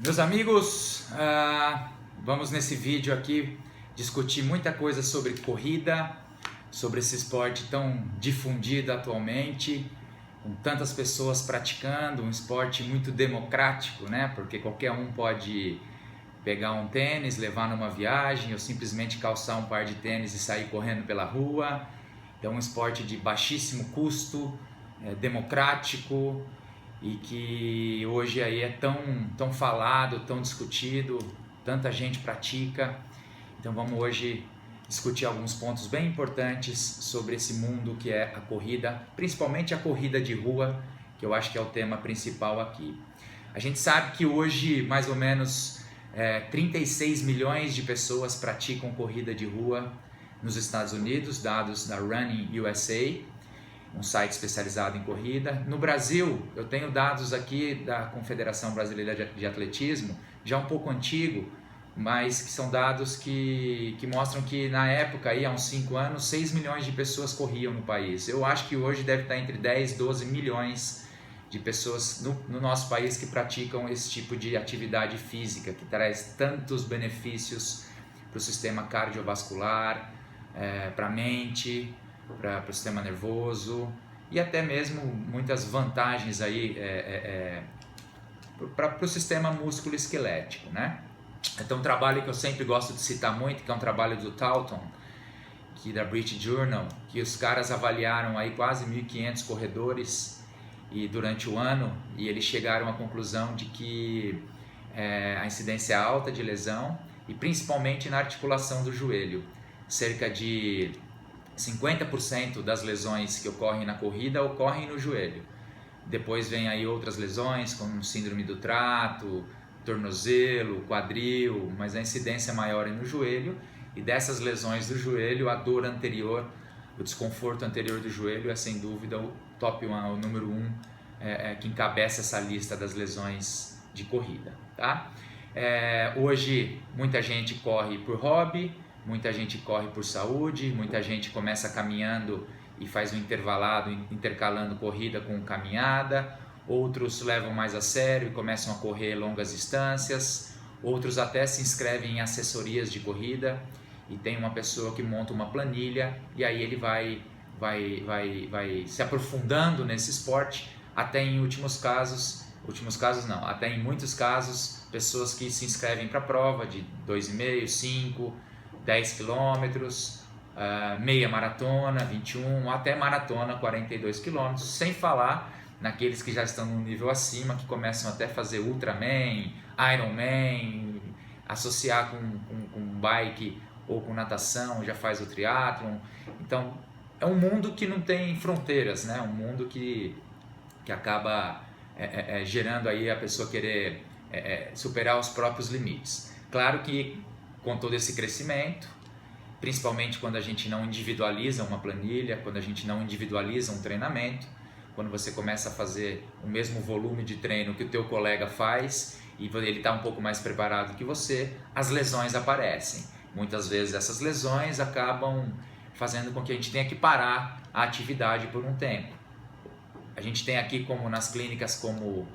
Meus amigos, vamos nesse vídeo aqui discutir muita coisa sobre corrida, sobre esse esporte tão difundido atualmente, com tantas pessoas praticando, um esporte muito democrático, né? Porque qualquer um pode pegar um tênis, levar numa viagem ou simplesmente calçar um par de tênis e sair correndo pela rua. Então, um esporte de baixíssimo custo, democrático, e que hoje aí é tão falado, tão discutido, tanta gente pratica. Então vamos hoje discutir alguns pontos bem importantes sobre esse mundo que é a corrida, principalmente a corrida de rua, que eu acho que é o tema principal aqui. A gente sabe que hoje mais ou menos 36 milhões de pessoas praticam corrida de rua nos Estados Unidos, dados da Running USA, um site especializado em corrida. No Brasil, eu tenho dados aqui da Confederação Brasileira de Atletismo, já um pouco antigo, mas que são dados que mostram que na época, aí, há uns 5 anos, 6 milhões de pessoas corriam no país. Eu acho que hoje deve estar entre 10 e 12 milhões de pessoas no nosso país que praticam esse tipo de atividade física, que traz tantos benefícios para o sistema cardiovascular, para a mente, para o sistema nervoso e até mesmo muitas vantagens aí para o sistema músculo-esquelético, né? Então, um trabalho que eu sempre gosto de citar muito, que é um trabalho do Taunton, que da British Journal, que os caras avaliaram aí quase 1.500 corredores e durante o ano, e eles chegaram à conclusão de que a incidência alta de lesão, e principalmente na articulação do joelho, cerca de 50% das lesões que ocorrem na corrida ocorrem no joelho. Depois vem aí outras lesões, como síndrome do trato, tornozelo, quadril, mas a incidência maior é no joelho. E dessas lesões do joelho, a dor anterior, o desconforto anterior do joelho é sem dúvida o top 1, o número 1, que encabeça essa lista das lesões de corrida, tá? Hoje muita gente corre por hobby, muita gente corre por saúde, muita gente começa caminhando e faz um intervalado, intercalando corrida com caminhada. Outros levam mais a sério e começam a correr longas distâncias. Outros até se inscrevem em assessorias de corrida e tem uma pessoa que monta uma planilha e aí ele vai se aprofundando nesse esporte, até em até em muitos casos, pessoas que se inscrevem para a prova de 2,5, 5, 10 quilômetros, meia maratona, 21, até maratona, 42 quilômetros, sem falar naqueles que já estão num nível acima, que começam até a fazer Ultraman, Ironman, associar com bike ou com natação, já faz o triatlon. Então, é um mundo que não tem fronteiras, né? Um mundo que acaba gerando aí a pessoa querer superar os próprios limites. Claro que com todo esse crescimento, principalmente quando a gente não individualiza uma planilha, quando a gente não individualiza um treinamento, quando você começa a fazer o mesmo volume de treino que o teu colega faz e ele está um pouco mais preparado que você, as lesões aparecem. Muitas vezes essas lesões acabam fazendo com que a gente tenha que parar a atividade por um tempo. A gente tem aqui, como nas clínicas, como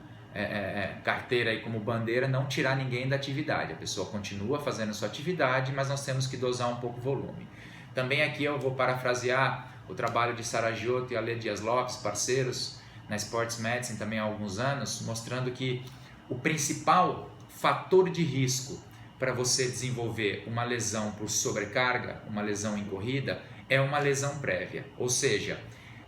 carteira e como bandeira, não tirar ninguém da atividade. A pessoa continua fazendo sua atividade, mas nós temos que dosar um pouco o volume. Também aqui eu vou parafrasear o trabalho de Sara Giotto e Ale Dias Lopes, parceiros na Sports Medicine também há alguns anos, mostrando que o principal fator de risco para você desenvolver uma lesão por sobrecarga, uma lesão em corrida, é uma lesão prévia. Ou seja,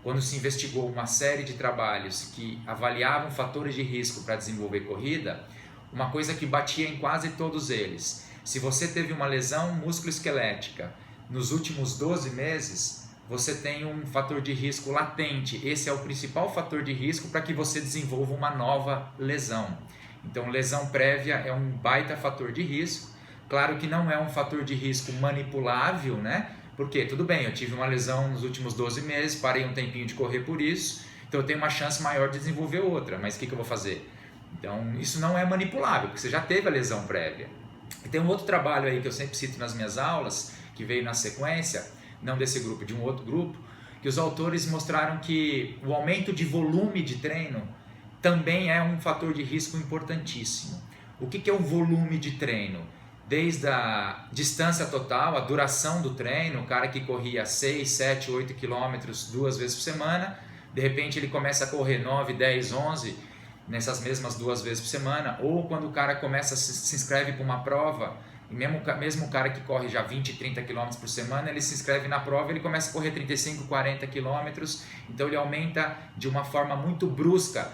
quando se investigou uma série de trabalhos que avaliavam fatores de risco para desenvolver corrida, uma coisa que batia em quase todos eles: se você teve uma lesão musculoesquelética nos últimos 12 meses, você tem um fator de risco latente. Esse é o principal fator de risco para que você desenvolva uma nova lesão. Então, lesão prévia é um baita fator de risco. Claro que não é um fator de risco manipulável, né? Porque, tudo bem, eu tive uma lesão nos últimos 12 meses, parei um tempinho de correr por isso, então eu tenho uma chance maior de desenvolver outra, mas o que eu vou fazer? Então, isso não é manipulável, porque você já teve a lesão prévia. E tem um outro trabalho aí que eu sempre cito nas minhas aulas, que veio na sequência, não desse grupo, de um outro grupo, que os autores mostraram que o aumento de volume de treino também é um fator de risco importantíssimo. O que é o volume de treino? Desde a distância total, a duração do treino, o cara que corria 6, 7, 8 quilômetros 2 vezes por semana, de repente ele começa a correr 9, 10, 11 nessas mesmas 2 vezes por semana, ou quando o cara começa se inscreve para uma prova, e mesmo o cara que corre já 20, 30 km por semana, ele se inscreve na prova e ele começa a correr 35, 40 km, então ele aumenta de uma forma muito brusca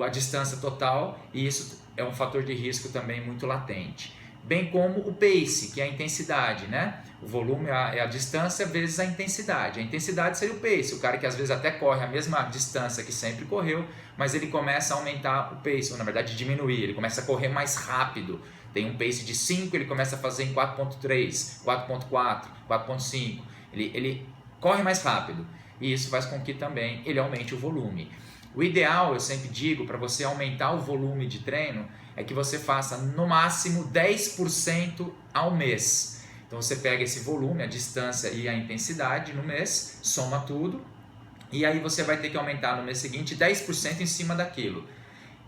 a distância total, e isso é um fator de risco também muito latente. Bem como o pace, que é a intensidade, né? O volume é a distância vezes a intensidade. A intensidade seria o pace, o cara que às vezes até corre a mesma distância que sempre correu, mas ele começa a aumentar o pace, ou na verdade diminuir, ele começa a correr mais rápido. Tem um pace de 5, ele começa a fazer em 4.3, 4.4, 4.5. Ele corre mais rápido e isso faz com que também ele aumente o volume. O ideal, eu sempre digo, para você aumentar o volume de treino, é que você faça no máximo 10% ao mês. Então você pega esse volume, a distância e a intensidade no mês, soma tudo, e aí você vai ter que aumentar no mês seguinte 10% em cima daquilo.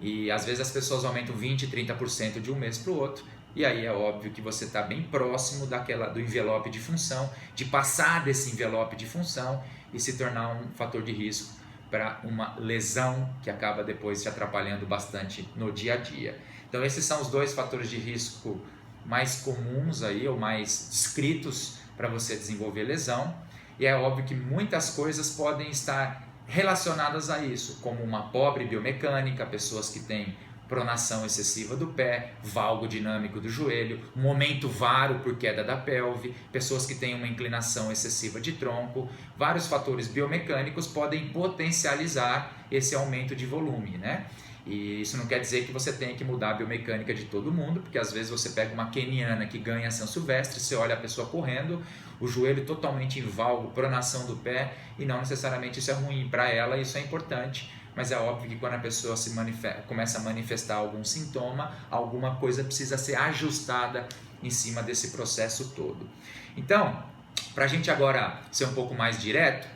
E às vezes as pessoas aumentam 20%, 30% de um mês para o outro, e aí é óbvio que você está bem próximo do envelope de função, de passar desse envelope de função e se tornar um fator de risco para uma lesão que acaba depois te atrapalhando bastante no dia a dia. Então esses são os 2 fatores de risco mais comuns aí, ou mais descritos para você desenvolver lesão, e é óbvio que muitas coisas podem estar relacionadas a isso, como uma pobre biomecânica, pessoas que têm pronação excessiva do pé, valgo dinâmico do joelho, momento varo por queda da pelve, pessoas que têm uma inclinação excessiva de tronco. Vários fatores biomecânicos podem potencializar esse aumento de volume, né? E isso não quer dizer que você tenha que mudar a biomecânica de todo mundo, porque às vezes você pega uma queniana que ganha São Silvestre, você olha a pessoa correndo, o joelho totalmente em valgo, pronação do pé, e não necessariamente isso é ruim para ela, isso é importante. Mas é óbvio que quando a pessoa começa a manifestar algum sintoma, alguma coisa precisa ser ajustada em cima desse processo todo. Então, para a gente agora ser um pouco mais direto,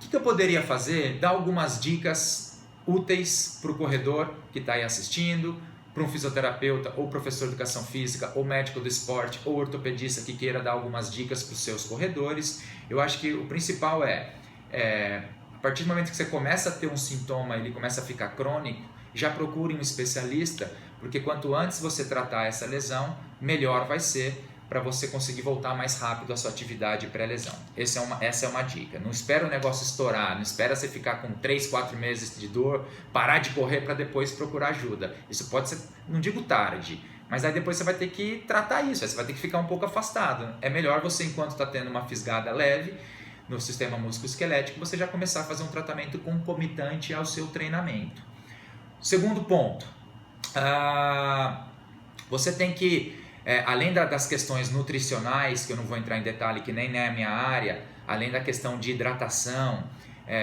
o que eu poderia fazer? Dar algumas dicas úteis para o corredor que está aí assistindo, para um fisioterapeuta ou professor de educação física ou médico do esporte ou ortopedista que queira dar algumas dicas para os seus corredores. Eu acho que o principal a partir do momento que você começa a ter um sintoma, ele começa a ficar crônico, já procure um especialista, porque quanto antes você tratar essa lesão, melhor vai ser para você conseguir voltar mais rápido à sua atividade pré-lesão. Essa é uma dica. Não espera o negócio estourar, não espera você ficar com 3, 4 meses de dor, parar de correr para depois procurar ajuda. Isso pode ser, não digo tarde, mas aí depois você vai ter que tratar isso, aí você vai ter que ficar um pouco afastado. É melhor você, enquanto está tendo uma fisgada leve, no sistema musculoesquelético, você já começar a fazer um tratamento concomitante ao seu treinamento. Segundo ponto, você tem que, além das questões nutricionais, que eu não vou entrar em detalhe, que nem é a minha área, além da questão de hidratação,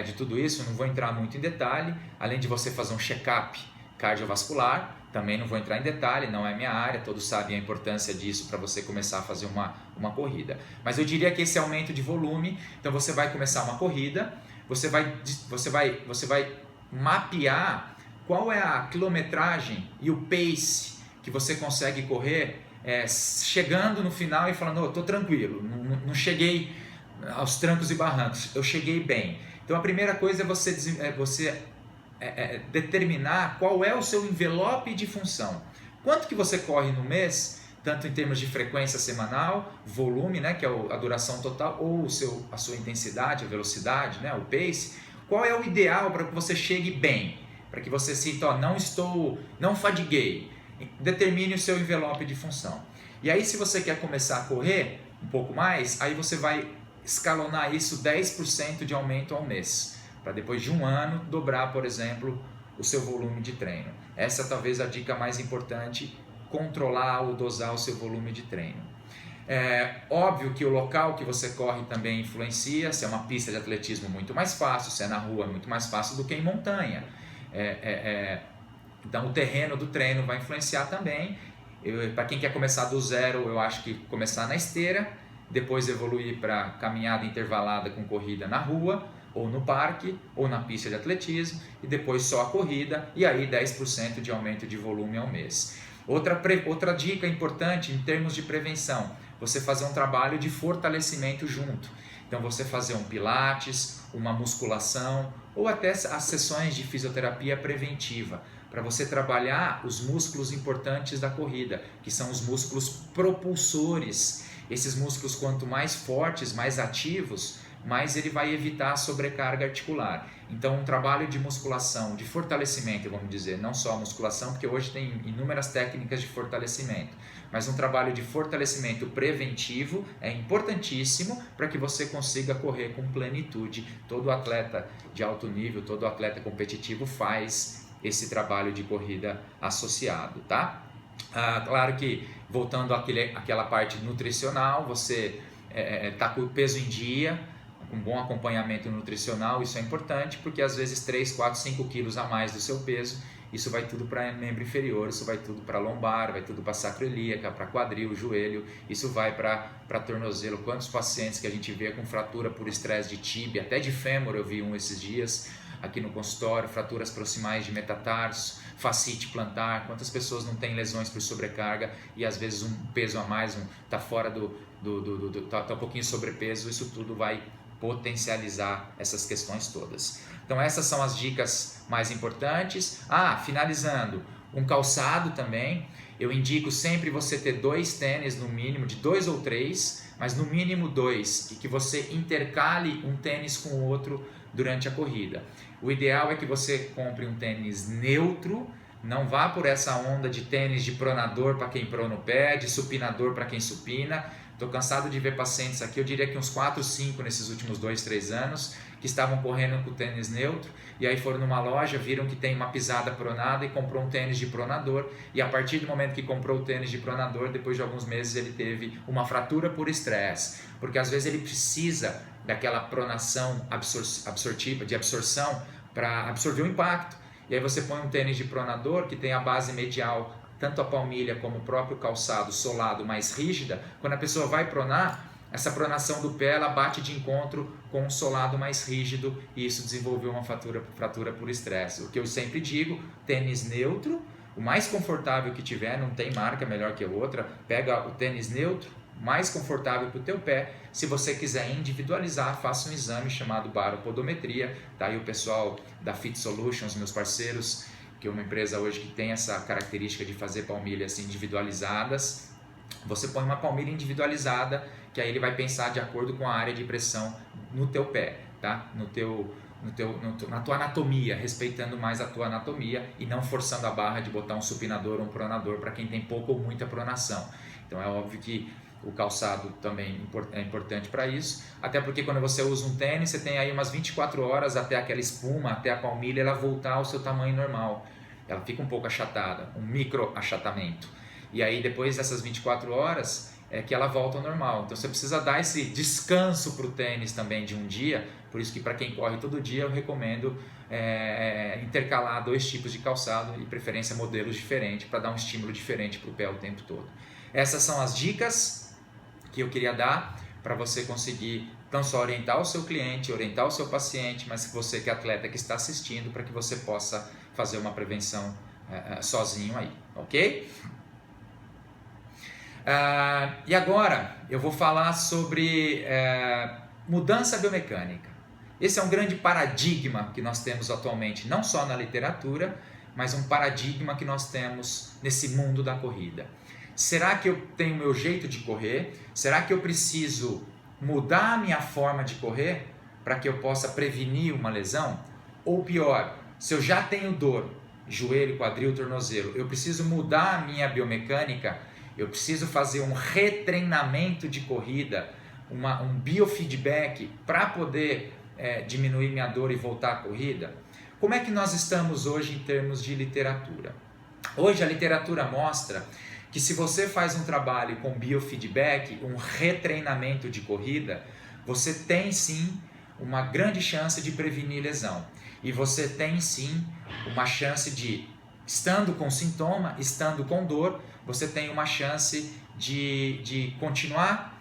de tudo isso, eu não vou entrar muito em detalhe, além de você fazer um check-up cardiovascular, também não vou entrar em detalhe, não é minha área, todos sabem a importância disso para você começar a fazer uma corrida. Mas eu diria que esse aumento de volume, então você vai começar uma corrida, você vai mapear qual é a quilometragem e o pace que você consegue correr, chegando no final e falando, estou tranquilo, não cheguei aos trancos e barrancos, eu cheguei bem. Então a primeira coisa é você determinar qual é o seu envelope de função. Quanto que você corre no mês, tanto em termos de frequência semanal, volume, né, que é a duração total, ou a sua intensidade, a velocidade, né, o pace. Qual é o ideal para que você chegue bem? Para que você sinta, não fadiguei. Determine o seu envelope de função. E aí, se você quer começar a correr um pouco mais, aí você vai escalonar isso 10% de aumento ao mês, para depois de um ano dobrar, por exemplo, o seu volume de treino. Essa é talvez a dica mais importante, controlar ou dosar o seu volume de treino. É óbvio que o local que você corre também influencia, se é uma pista de atletismo muito mais fácil, se é na rua muito mais fácil do que em montanha. Então o terreno do treino vai influenciar também. Para quem quer começar do zero, eu acho que começar na esteira, depois evoluir para caminhada intervalada com corrida na rua, ou no parque, ou na pista de atletismo, e depois só a corrida, e aí 10% de aumento de volume ao mês. Outra dica importante em termos de prevenção, você fazer um trabalho de fortalecimento junto. Então você fazer um pilates, uma musculação ou até as sessões de fisioterapia preventiva, para você trabalhar os músculos importantes da corrida, que são os músculos propulsores. Esses músculos, quanto mais fortes, mais ativos, mais ele vai evitar a sobrecarga articular. Então um trabalho de musculação, de fortalecimento, vamos dizer, não só a musculação, porque hoje tem inúmeras técnicas de fortalecimento, mas um trabalho de fortalecimento preventivo é importantíssimo para que você consiga correr com plenitude. Todo atleta de alto nível, todo atleta competitivo faz esse trabalho de corrida associado, tá? Claro que, voltando àquela parte nutricional, você está com o peso em dia, um bom acompanhamento nutricional, isso é importante, porque às vezes 3, 4, 5 quilos a mais do seu peso, isso vai tudo para membro inferior, isso vai tudo para lombar, vai tudo para sacroiliaca, para quadril, joelho, isso vai para tornozelo. Quantos pacientes que a gente vê com fratura por estresse de tíbia, até de fêmur, eu vi um esses dias aqui no consultório, fraturas proximais de metatarso, fascite plantar, quantas pessoas não têm lesões por sobrecarga e às vezes um peso a mais, tá fora tá um pouquinho sobrepeso, isso tudo vai potencializar essas questões todas. Então essas são as dicas mais importantes. Finalizando, um calçado também, eu indico sempre você ter 2 tênis no mínimo, de 2 ou 3, mas no mínimo 2, e que você intercale um tênis com o outro durante a corrida. O ideal é que você compre um tênis neutro, não vá por essa onda de tênis de pronador para quem prona o pé, de supinador para quem supina. Estou cansado de ver pacientes aqui, eu diria que uns 4, 5 nesses últimos 2, 3 anos, que estavam correndo com tênis neutro, e aí foram numa loja, viram que tem uma pisada pronada e comprou um tênis de pronador, e a partir do momento que comprou o tênis de pronador, depois de alguns meses ele teve uma fratura por estresse, porque às vezes ele precisa daquela pronação absortiva, de absorção, para absorver o impacto, e aí você põe um tênis de pronador que tem a base medial, tanto a palmilha como o próprio calçado solado mais rígida. Quando a pessoa vai pronar, essa pronação do pé ela bate de encontro com um solado mais rígido e isso desenvolveu uma fratura por estresse. O que eu sempre digo, tênis neutro, o mais confortável que tiver, não tem marca melhor que a outra, pega o tênis neutro, mais confortável para o teu pé. Se você quiser individualizar, faça um exame chamado baropodometria, tá aí o pessoal da Fit Solutions, meus parceiros, que é uma empresa hoje que tem essa característica de fazer palmilhas individualizadas. Você põe uma palmilha individualizada, que aí ele vai pensar de acordo com a área de pressão no teu pé, tá? Na tua anatomia, respeitando mais a tua anatomia e não forçando a barra de botar um supinador ou um pronador para quem tem pouca ou muita pronação. Então é óbvio que o calçado também é importante para isso, até porque quando você usa um tênis, você tem aí umas 24 horas até aquela espuma, até a palmilha ela voltar ao seu tamanho normal. Ela fica um pouco achatada, um micro achatamento. E aí depois dessas 24 horas é que ela volta ao normal. Então você precisa dar esse descanso para o tênis também de um dia, por isso que para quem corre todo dia eu recomendo intercalar 2 tipos de calçado e preferência modelos diferentes para dar um estímulo diferente para o pé o tempo todo. Essas são as dicas que eu queria dar para você conseguir não só orientar o seu cliente, orientar o seu paciente, mas você que é atleta que está assistindo, para que você possa fazer uma prevenção sozinho aí, ok? E agora eu vou falar sobre mudança biomecânica. Esse é um grande paradigma que nós temos atualmente, não só na literatura, mas um paradigma que nós temos nesse mundo da corrida. Será que eu tenho meu jeito de correr? Será que eu preciso mudar a minha forma de correr para que eu possa prevenir uma lesão? Ou pior, se eu já tenho dor, joelho, quadril, tornozelo, eu preciso mudar a minha biomecânica? Eu preciso fazer um retreinamento de corrida, um biofeedback para poder diminuir minha dor e voltar à corrida? Como é que nós estamos hoje em termos de literatura? Hoje a literatura mostra que se você faz um trabalho com biofeedback, um retreinamento de corrida, você tem sim uma grande chance de prevenir lesão. E você tem sim uma chance de, estando com sintoma, estando com dor, você tem uma chance de continuar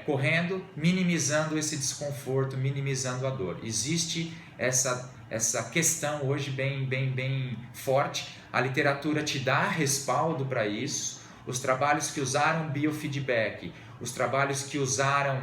correndo, minimizando esse desconforto, minimizando a dor. Existe essa questão hoje bem forte, A literatura te dá respaldo para isso. Os trabalhos que usaram biofeedback, os trabalhos que usaram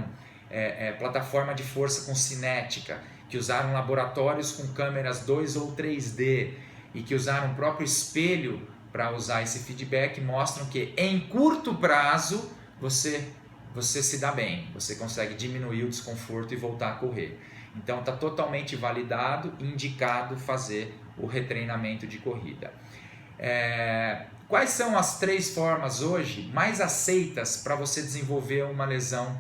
plataforma de força com cinética, que usaram laboratórios com câmeras 2 ou 3D e que usaram o próprio espelho para usar esse feedback, mostram que em curto prazo você se dá bem, você consegue diminuir o desconforto e voltar a correr. Então está totalmente validado e indicado fazer o retreinamento de corrida. Quais são as 3 formas hoje mais aceitas para você desenvolver uma lesão,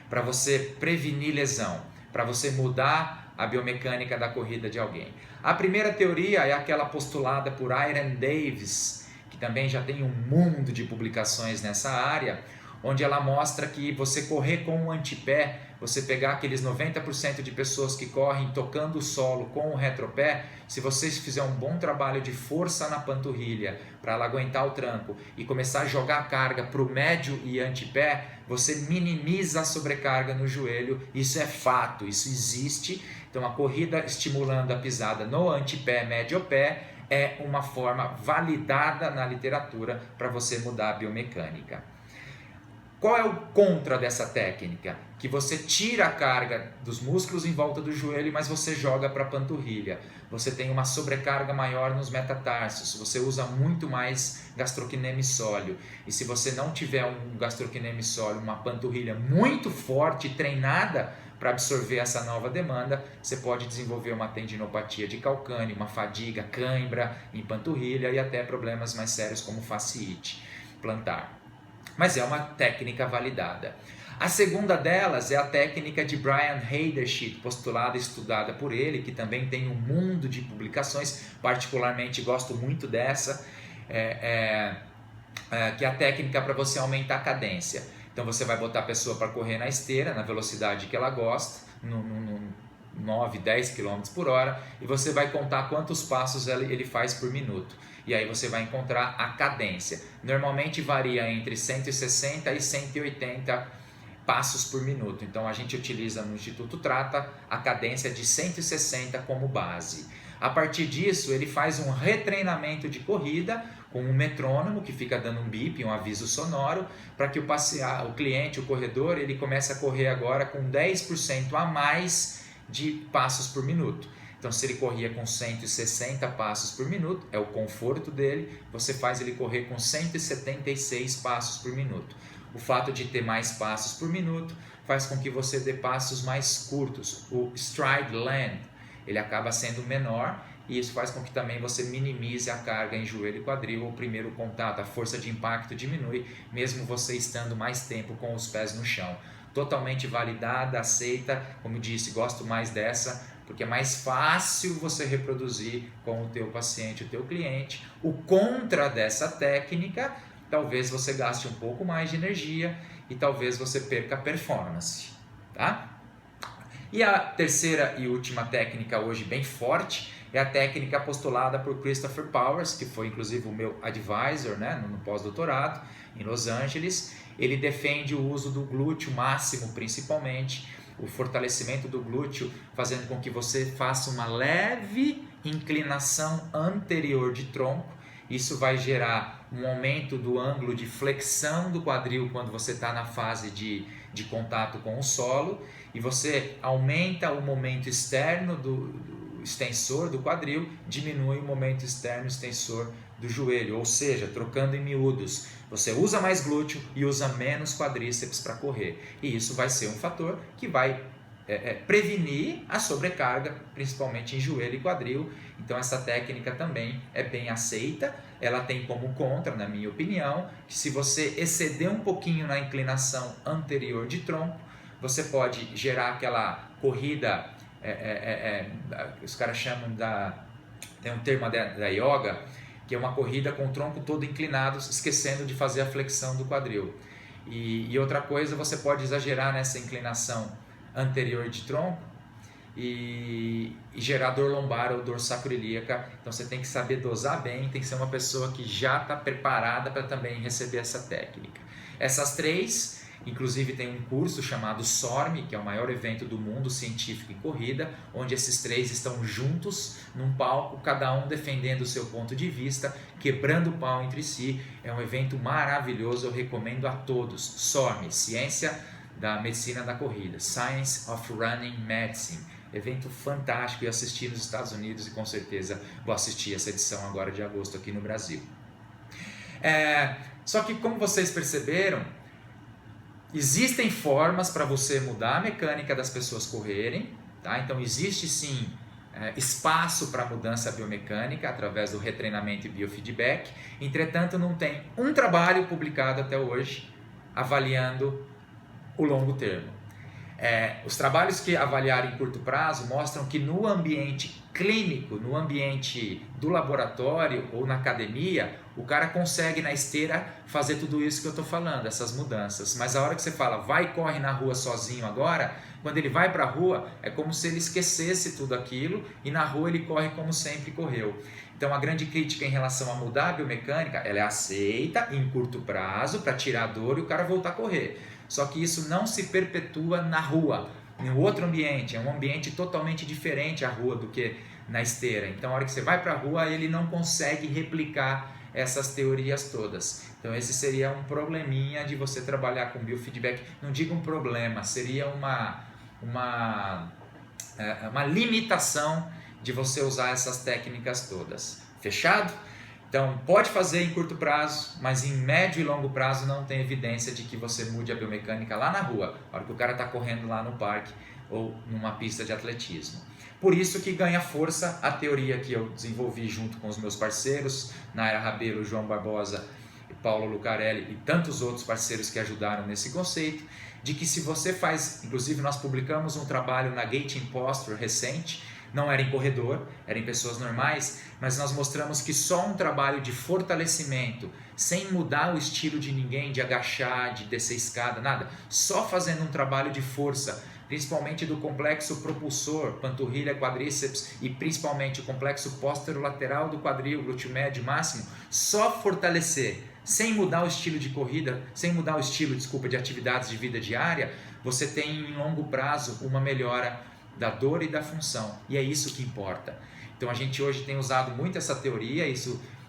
para você prevenir lesão, para você mudar a biomecânica da corrida de alguém? A primeira teoria é aquela postulada por Irene Davis, que também já tem um mundo de publicações nessa área, onde ela mostra que você correr com um antepé, você pegar aqueles 90% de pessoas que correm tocando o solo com o retropé, se você fizer um bom trabalho de força na panturrilha para ela aguentar o tranco e começar a jogar a carga para o médio e antepé, você minimiza a sobrecarga no joelho. Isso é fato, isso existe. Então a corrida estimulando a pisada no antepé, médio pé, é uma forma validada na literatura para você mudar a biomecânica. Qual é o contra dessa técnica? Que você tira a carga dos músculos em volta do joelho, mas você joga para a panturrilha. Você tem uma sobrecarga maior nos metatarsos, você usa muito mais gastrocnemissóleo. E se você não tiver um gastrocnemissóleo, uma panturrilha muito forte, treinada para absorver essa nova demanda, você pode desenvolver uma tendinopatia de calcâneo, uma fadiga, cãibra em panturrilha e até problemas mais sérios como fasciite plantar. Mas é uma técnica validada. A segunda delas é a técnica de Brian Heiderscheit, postulada e estudada por ele, que também tem um mundo de publicações, particularmente gosto muito dessa, que é a técnica para você aumentar a cadência. Então você vai botar a pessoa para correr na esteira, na velocidade que ela gosta, no 9, 10 km por hora, e você vai contar quantos passos ele faz por minuto. E aí você vai encontrar a cadência. Normalmente varia entre 160 e 180 passos por minuto. Então a gente utiliza no Instituto Trata a cadência de 160 como base. A partir disso, ele faz um retreinamento de corrida com um metrônomo que fica dando um bip, um aviso sonoro, para que o cliente, o corredor, ele comece a correr agora com 10% a mais de passos por minuto. Então, se ele corria com 160 passos por minuto, é o conforto dele, você faz ele correr com 176 passos por minuto. O fato de ter mais passos por minuto faz com que você dê passos mais curtos. O stride length, ele acaba sendo menor e isso faz com que também você minimize a carga em joelho e quadril. O primeiro contato, a força de impacto diminui, mesmo você estando mais tempo com os pés no chão. Totalmente validada, aceita, como disse, gosto mais dessa, porque é mais fácil você reproduzir com o teu paciente, o teu cliente. O contra dessa técnica, talvez você gaste um pouco mais de energia e talvez você perca a performance, tá? E a terceira e última técnica hoje bem forte é a técnica postulada por Christopher Powers, que foi inclusive o meu advisor, né, no pós-doutorado em Los Angeles. Ele defende o uso do glúteo máximo, principalmente, o fortalecimento do glúteo, fazendo com que você faça uma leve inclinação anterior de tronco. Isso vai gerar um aumento do ângulo de flexão do quadril quando você está na fase de contato com o solo, e você aumenta o momento externo do extensor do quadril, diminui o momento externo extensor do joelho, ou seja, trocando em miúdos, você usa mais glúteo e usa menos quadríceps para correr, e isso vai ser um fator que vai prevenir a sobrecarga, principalmente em joelho e quadril. Então essa técnica também é bem aceita. Ela tem como contra, na minha opinião, que se você exceder um pouquinho na inclinação anterior de tronco, você pode gerar aquela corrida, os caras chamam tem um termo da yoga, que é uma corrida com o tronco todo inclinado, esquecendo de fazer a flexão do quadril. E outra coisa, você pode exagerar nessa inclinação anterior de tronco e gerar dor lombar ou dor sacroiliaca. Então você tem que saber dosar bem, tem que ser uma pessoa que já está preparada para também receber essa técnica. Essas três, Inclusive tem um curso chamado SORM, que é o maior evento do mundo científico em corrida, onde esses três estão juntos num palco, cada um defendendo o seu ponto de vista, quebrando o pau entre si. É um evento maravilhoso, eu recomendo a todos. SORM, Ciência da Medicina da Corrida, Science of Running Medicine. Evento fantástico, eu assisti nos Estados Unidos e com certeza vou assistir essa edição agora de agosto aqui no Brasil. Só que, como vocês perceberam, existem formas para você mudar a mecânica das pessoas correrem, tá? Então existe sim espaço para mudança biomecânica através do retreinamento e biofeedback. Entretanto, não tem um trabalho publicado até hoje avaliando o longo termo. Os trabalhos que avaliaram em curto prazo mostram que no ambiente clínico, no ambiente do laboratório ou na academia, o cara consegue na esteira fazer tudo isso que eu estou falando, essas mudanças. Mas a hora que você fala, vai e corre na rua sozinho agora, quando ele vai para a rua, é como se ele esquecesse tudo aquilo e na rua ele corre como sempre correu. Então a grande crítica em relação a mudar a biomecânica, ela é aceita em curto prazo para tirar a dor e o cara voltar a correr. Só que isso não se perpetua na rua, em outro ambiente, é um ambiente totalmente diferente a rua do que na esteira. Então a hora que você vai para a rua, ele não consegue replicar essas teorias todas. Então esse seria um probleminha de você trabalhar com biofeedback. Não digo um problema, seria uma limitação de você usar essas técnicas todas. Fechado? Então pode fazer em curto prazo, mas em médio e longo prazo não tem evidência de que você mude a biomecânica lá na rua, na hora que o cara está correndo lá no parque ou numa pista de atletismo. Por isso que ganha força a teoria que eu desenvolvi junto com os meus parceiros, Naira Rabelo, João Barbosa, Paulo Lucarelli e tantos outros parceiros que ajudaram nesse conceito, de que se você faz, inclusive nós publicamos um trabalho na Gating Posture recente, não era em corredor, era em pessoas normais, mas nós mostramos que só um trabalho de fortalecimento, sem mudar o estilo de ninguém, de agachar, de descer escada, nada, só fazendo um trabalho de força, principalmente do complexo propulsor, panturrilha, quadríceps e principalmente o complexo posterolateral do quadril, glúteo médio máximo, só fortalecer, sem mudar o estilo de corrida, sem mudar o estilo, de atividades de vida diária, você tem em longo prazo uma melhora da dor e da função, e é isso que importa. Então a gente hoje tem usado muito essa teoria,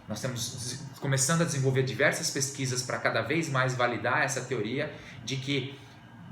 nós estamos começando a desenvolver diversas pesquisas para cada vez mais validar essa teoria de que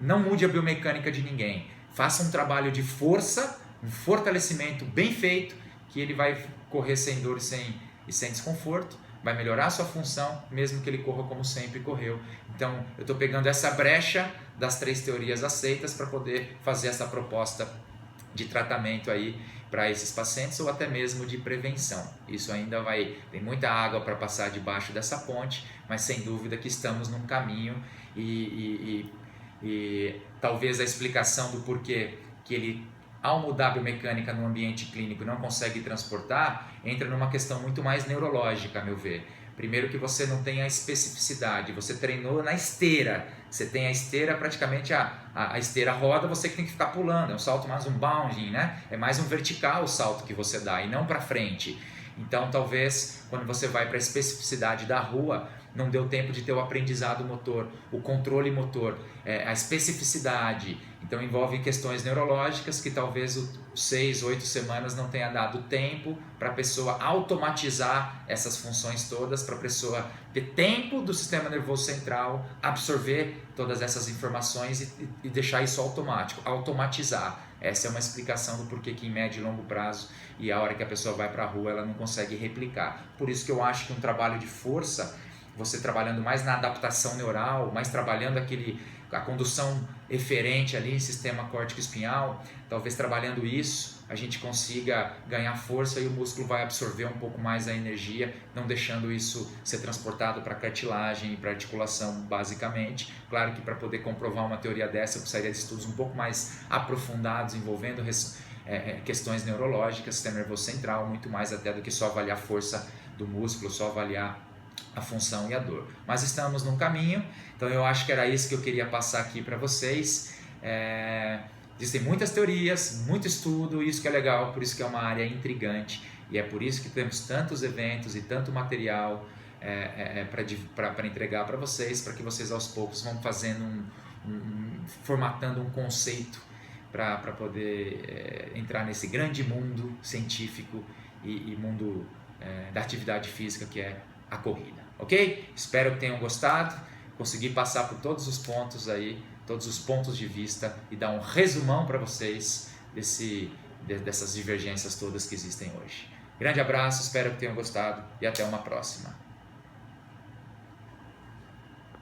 não mude a biomecânica de ninguém, faça um trabalho de força, um fortalecimento bem feito, que ele vai correr sem dor e sem desconforto, vai melhorar a sua função, mesmo que ele corra como sempre correu. Então eu estou pegando essa brecha das 3 teorias aceitas para poder fazer essa proposta de tratamento aí para esses pacientes ou até mesmo de prevenção. Isso ainda tem muita água para passar debaixo dessa ponte, mas sem dúvida que estamos num caminho e talvez a explicação do porquê que ele, ao mudar a biomecânica no ambiente clínico, não consegue transportar, entra numa questão muito mais neurológica, a meu ver. Primeiro que você não tem a especificidade, você treinou na esteira, você tem a esteira praticamente, a esteira roda, você que tem que ficar pulando, é um salto mais um bounding, né? É mais um vertical o salto que você dá e não para frente. Então talvez quando você vai para a especificidade da rua, não deu tempo de ter o aprendizado motor, o controle motor, a especificidade. Então envolve questões neurológicas que talvez 6, 8 semanas não tenha dado tempo para a pessoa automatizar essas funções todas, para a pessoa ter tempo do sistema nervoso central absorver todas essas informações e deixar isso automático, automatizar. Essa é uma explicação do porquê que em médio e longo prazo e a hora que a pessoa vai para a rua ela não consegue replicar. Por isso que eu acho que um trabalho de força, você trabalhando mais na adaptação neural, mais trabalhando a condução eferente ali em sistema córtico-espinhal, talvez trabalhando isso a gente consiga ganhar força e o músculo vai absorver um pouco mais a energia, não deixando isso ser transportado para a cartilagem e para a articulação basicamente. Claro que para poder comprovar uma teoria dessa eu precisaria de estudos um pouco mais aprofundados envolvendo questões neurológicas, sistema nervoso central, muito mais até do que só avaliar a força do músculo, só avaliar a função e a dor. Mas estamos num caminho, então eu acho que era isso que eu queria passar aqui para vocês. Existem muitas teorias, muito estudo, isso que é legal, por isso que é uma área intrigante e é por isso que temos tantos eventos e tanto material para entregar para vocês, para que vocês aos poucos vão fazendo formatando um conceito para poder entrar nesse grande mundo científico e mundo da atividade física que é a corrida, ok? Espero que tenham gostado, consegui passar por todos os pontos aí, todos os pontos de vista e dar um resumão para vocês dessas divergências todas que existem hoje. Grande abraço, espero que tenham gostado e até uma próxima.